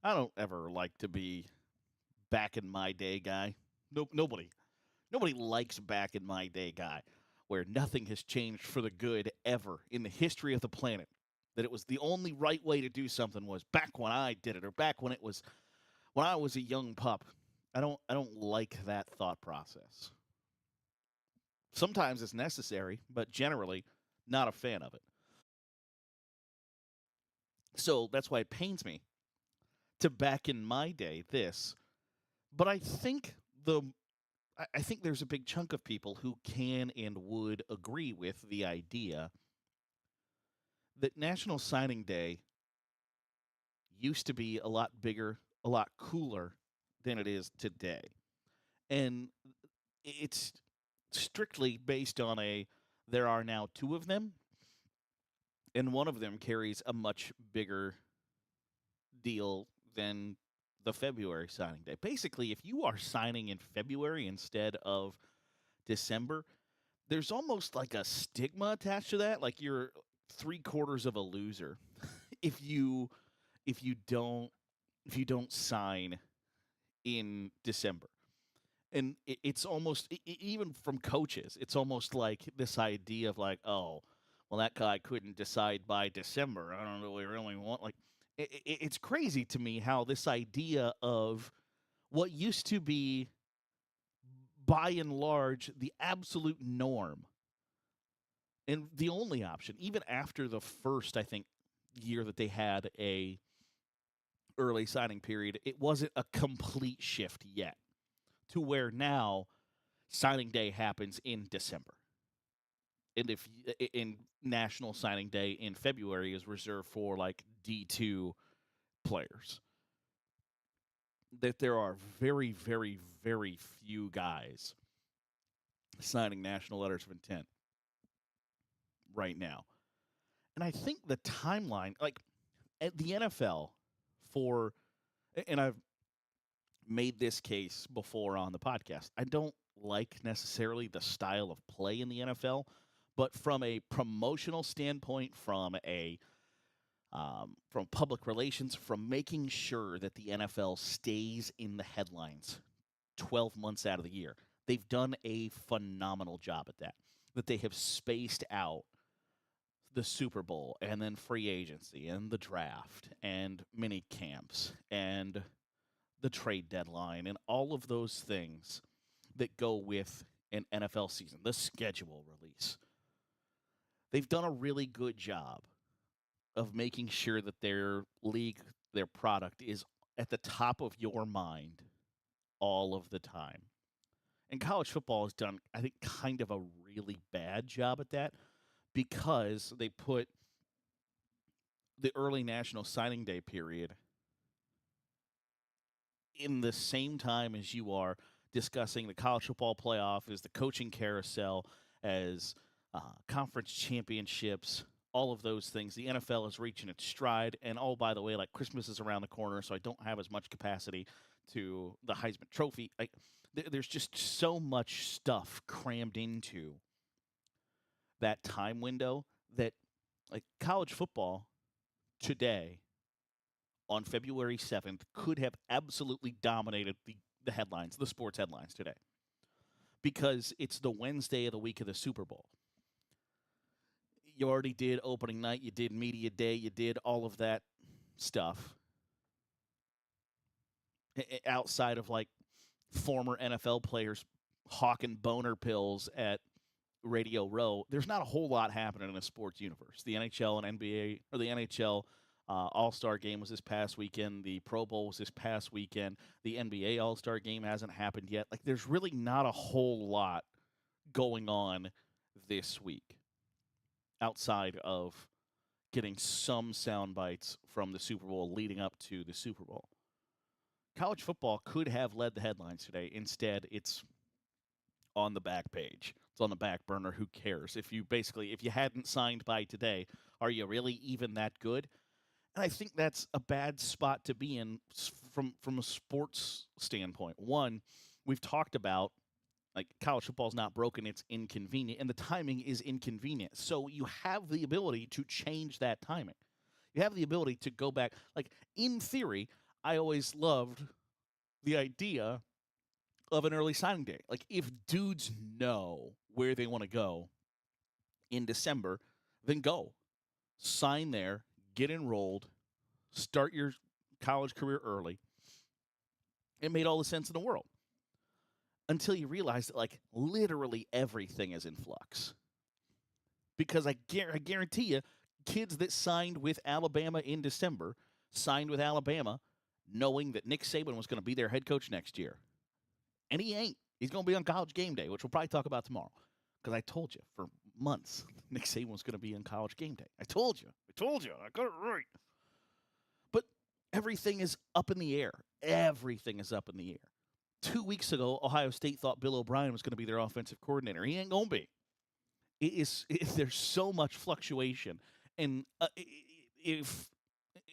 I don't ever like to be back in my day guy. No, nobody likes back in my day guy, where nothing has changed for the good ever in the history of the planet. That it was the only right way to do something was back when I did it, or back when I was a young pup. I don't like that thought process. Sometimes it's necessary, but generally not a fan of it. So that's why it pains me to back in my day this. But I think there's a big chunk of people who can and would agree with the idea that National Signing Day used to be a lot bigger, a lot cooler than it is today. And it's strictly based on there are now two of them, and one of them carries a much bigger deal than the February signing day. Basically, if you are signing in February instead of December, there's almost like a stigma attached to that. Like you're three-quarters of a loser if if you don't if you don't sign in December. And it's almost even from coaches, it's almost like this idea of like, oh, well, that guy couldn't decide by December. I don't really really want like it's crazy to me how this idea of what used to be by and large the absolute norm and the only option, even after the first, I think, year that they had a early signing period, it wasn't a complete shift yet to where now signing day happens in December. And if in National Signing Day in February is reserved for like D2 players, that there are very, very, very few guys signing national letters of intent right now. And I think the timeline, like at the NFL, for, and I've made this case before on the podcast, I don't like necessarily the style of play in the NFL, but from a promotional standpoint, from public relations, from making sure that the NFL stays in the headlines 12 months out of the year, they've done a phenomenal job at that. That they have spaced out the Super Bowl and then free agency and the draft and mini camps and the trade deadline and all of those things that go with an NFL season, the schedule release. They've done a really good job of making sure that their league, their product is at the top of your mind all of the time. And college football has done, I think, kind of a really bad job at that because they put the early National Signing Day period in the same time as you are discussing the college football playoff, as the coaching carousel, as conference championships, all of those things. The NFL is reaching its stride. And oh, by the way, like Christmas is around the corner, so I don't have as much capacity to the Heisman Trophy. There's just so much stuff crammed into that time window that, like, college football today on February 7th could have absolutely dominated the headlines, the sports headlines today, because it's the Wednesday of the week of the Super Bowl. You already did opening night, you did media day, you did all of that stuff outside of like former NFL players hawking boner pills at Radio Row. There's not a whole lot happening in the sports universe. The NHL and NBA, or the NHL All-Star game was this past weekend. The Pro Bowl was this past weekend. The NBA All-Star game hasn't happened yet. Like, there's really not a whole lot going on this week outside of getting some sound bites from the Super Bowl leading up to the Super Bowl. College football could have led the headlines today. Instead, it's on the back page. It's on the back burner. Who cares? If you hadn't signed by today, are you really even that good? And I think that's a bad spot to be in from a sports standpoint. One, we've talked about, like, college football is not broken, it's inconvenient, and the timing is inconvenient. So you have the ability to change that timing. You have the ability to go back. Like, in theory, I always loved the idea of an early signing day. Like, if dudes know where they want to go in December, then go. Sign there, get enrolled, start your college career early. It made all the sense in the world until you realize that, like, literally everything is in flux. Because I guarantee you, kids that signed with Alabama in December signed with Alabama knowing that Nick Saban was going to be their head coach next year. And he ain't. He's going to be on College Game Day, which we'll probably talk about tomorrow. Because I told you for months Nick Saban was going to be on College Game Day. I told you. I got it right. But everything is up in the air. Everything is up in the air. 2 weeks ago, Ohio State thought Bill O'Brien was going to be their offensive coordinator. He ain't going to be. There's so much fluctuation. And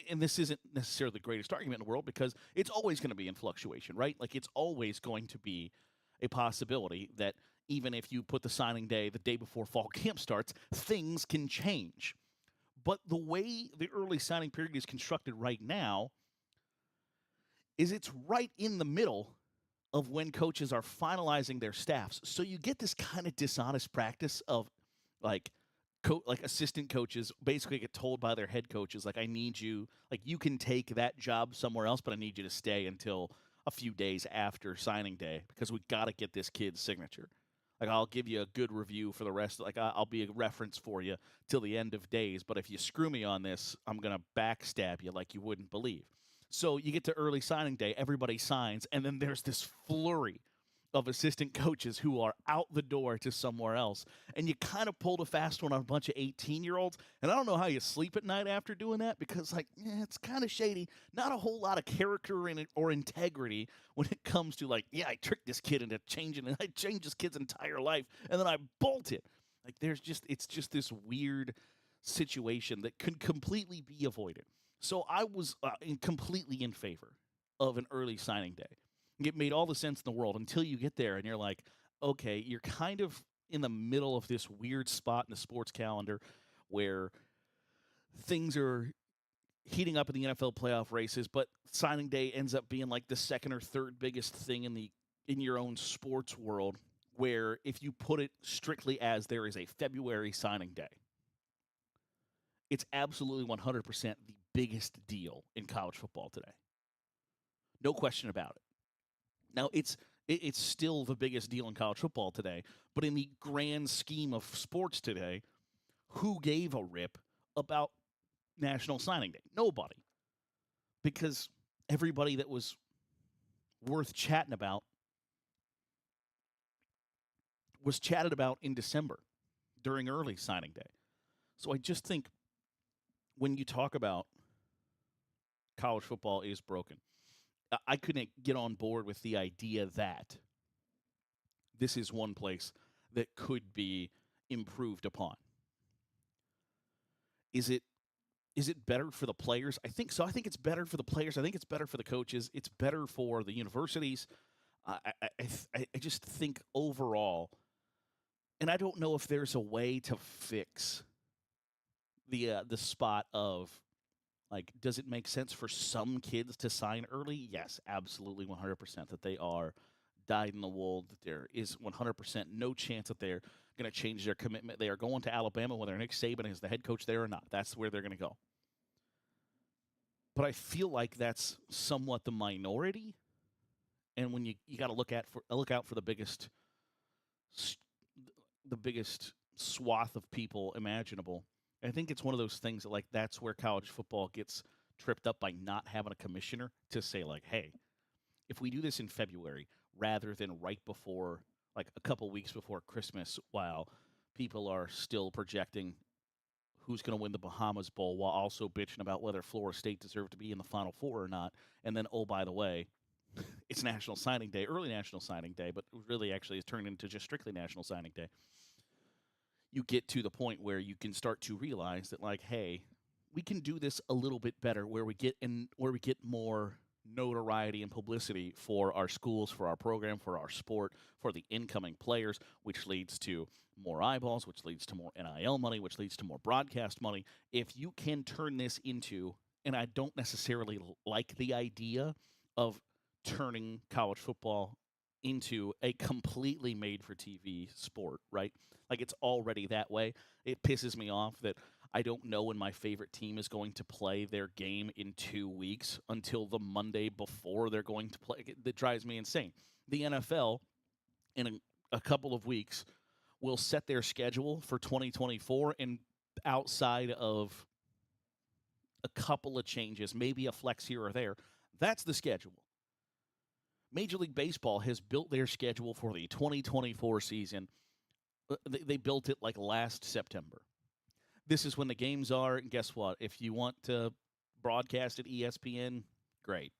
and this isn't necessarily the greatest argument in the world because it's always going to be in fluctuation, right? Like, it's always going to be a possibility that even if you put the signing day the day before fall camp starts, things can change. But the way the early signing period is constructed right now is it's right in the middle of when coaches are finalizing their staffs. So you get this kind of dishonest practice of, like, assistant coaches basically get told by their head coaches, like, I need you, like, you can take that job somewhere else, but I need you to stay until a few days after signing day because we got to get this kid's signature. Like, I'll give you a good review for the rest. Like, I'll be a reference for you till the end of days. But if you screw me on this, I'm going to backstab you like you wouldn't believe. So you get to early signing day, everybody signs, and then there's this flurry of assistant coaches who are out the door to somewhere else. And you kind of pulled a fast one on a bunch of 18-year-olds. And I don't know how you sleep at night after doing that because, like, it's kind of shady. Not a whole lot of character in it or integrity when it comes to, like, yeah, I tricked this kid into changing it. I changed this kid's entire life, and then I bolted. Like, it's just this weird situation that could completely be avoided. So I was completely in favor of an early signing day. It made all the sense in the world until you get there and you're like, okay, you're kind of in the middle of this weird spot in the sports calendar where things are heating up in the NFL playoff races, but signing day ends up being like the second or third biggest thing in your own sports world, where if you put it strictly as there is a February signing day, it's absolutely 100% the biggest deal in college football today. No question about it. Now, it's still the biggest deal in college football today, but in the grand scheme of sports today, who gave a rip about National Signing Day? Nobody. Because everybody that was worth chatting about was chatted about in December during early signing day. So I just think when you talk about college football is broken, I couldn't get on board with the idea that this is one place that could be improved upon. Is it better for the players? I think so. I think it's better for the players. I think it's better for the coaches. It's better for the universities. I just think overall, and I don't know if there's a way to fix the spot of, like, does it make sense for some kids to sign early? Yes, absolutely, 100% that they are dyed in the wool, that there is 100% no chance that they're going to change their commitment. They are going to Alabama, whether Nick Saban is the head coach there or not. That's where they're going to go. But I feel like that's somewhat the minority. And when you got to look out for the biggest swath of people imaginable. I think it's one of those things that, like, that's where college football gets tripped up by not having a commissioner to say, like, hey, if we do this in February rather than right before, like, a couple weeks before Christmas, while people are still projecting who's going to win the Bahamas Bowl while also bitching about whether Florida State deserved to be in the Final Four or not, and then, oh, by the way, it's National Signing Day, early National Signing Day, but really actually has turned into just strictly National Signing Day. You get to the point where you can start to realize that, like, hey, we can do this a little bit better, where we get more notoriety and publicity for our schools, for our program, for our sport, for the incoming players, which leads to more eyeballs, which leads to more NIL money, which leads to more broadcast money. If you can turn this into and I don't necessarily like the idea of turning college football into a completely made for TV sport, right? Like it's already that way. It pisses me off that I don't know when my favorite team is going to play their game in 2 weeks until the Monday before they're going to play. That drives me insane. The NFL, in a couple of weeks, will set their schedule for 2024, and outside of a couple of changes, maybe a flex here or there, that's the schedule. Major League Baseball has built their schedule for the 2024 season. They built it like last September. This is when the games are, and guess what? If you want to broadcast at ESPN, great.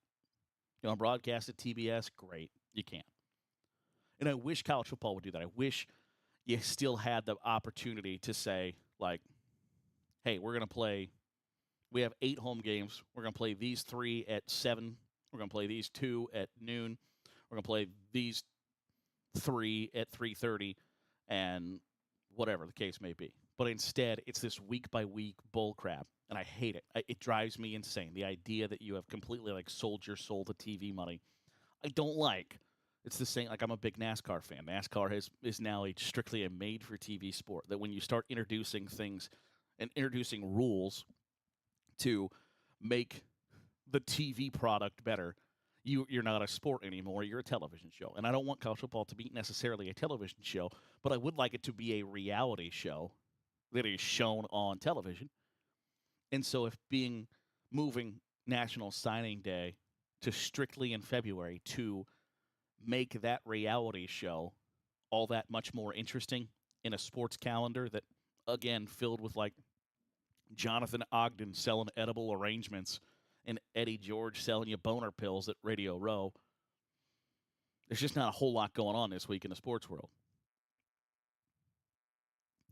You want to broadcast at TBS, great. You can. And I wish college football would do that. I wish you still had the opportunity to say, like, hey, we're going to play. We have 8 home games. We're going to play these 3 at 7. We're going to play these 2 at noon. We're going to play these 3 at 3:30, and whatever the case may be. But instead, it's this week-by-week bull crap, and I hate it. It drives me insane. The idea that you have completely, like, sold your soul to TV money, I don't like. It's the same, like, I'm a big NASCAR fan. NASCAR is now strictly a made-for-TV sport, that when you start introducing things and introducing rules to make the TV product better, you're not a sport anymore. You're a television show. And I don't want college football to be necessarily a television show, but I would like it to be a reality show that is shown on television. And so if moving National Signing Day to strictly in February to make that reality show all that much more interesting in a sports calendar that, again, filled with, like, Jonathan Ogden selling edible arrangements and Eddie George selling you boner pills at Radio Row. There's just not a whole lot going on this week in the sports world.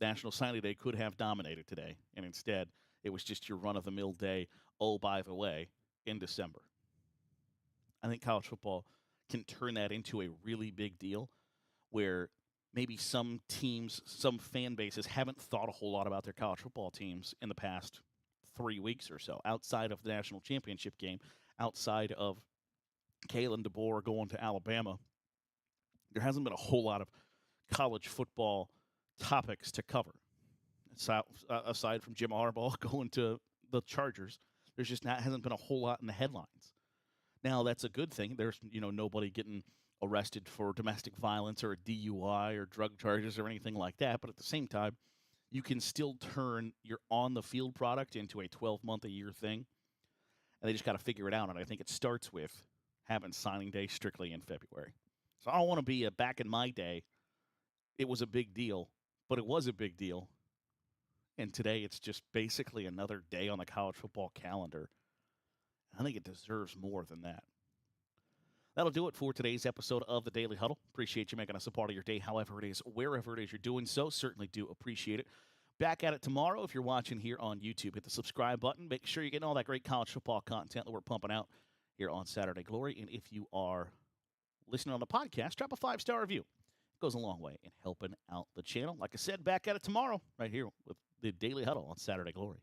National Signing Day could have dominated today, and instead it was just your run-of-the-mill day, oh, by the way, in December. I think college football can turn that into a really big deal where maybe some teams, some fan bases haven't thought a whole lot about their college football teams in the past 3 weeks or so, outside of the national championship game, outside of Kalen DeBoer going to Alabama. There hasn't been a whole lot of college football topics to cover. Aside from Jim Harbaugh going to the Chargers, there's just hasn't been a whole lot in the headlines. Now, that's a good thing. There's, nobody getting arrested for domestic violence or a DUI or drug charges or anything like that. But at the same time, you can still turn your on-the-field product into a 12-month-a-year thing. And they just got to figure it out. And I think it starts with having signing day strictly in February. So I don't want to be back in my day. It was a big deal, but it was a big deal. And today it's just basically another day on the college football calendar. I think it deserves more than that. That'll do it for today's episode of the Daily Huddle. Appreciate you making us a part of your day, however it is, wherever it is you're doing so. Certainly do appreciate it. Back at it tomorrow. If you're watching here on YouTube, hit the subscribe button. Make sure you're getting all that great college football content that we're pumping out here on Saturday Glory. And if you are listening on the podcast, drop a 5-star review. It goes a long way in helping out the channel. Like I said, back at it tomorrow right here with the Daily Huddle on Saturday Glory.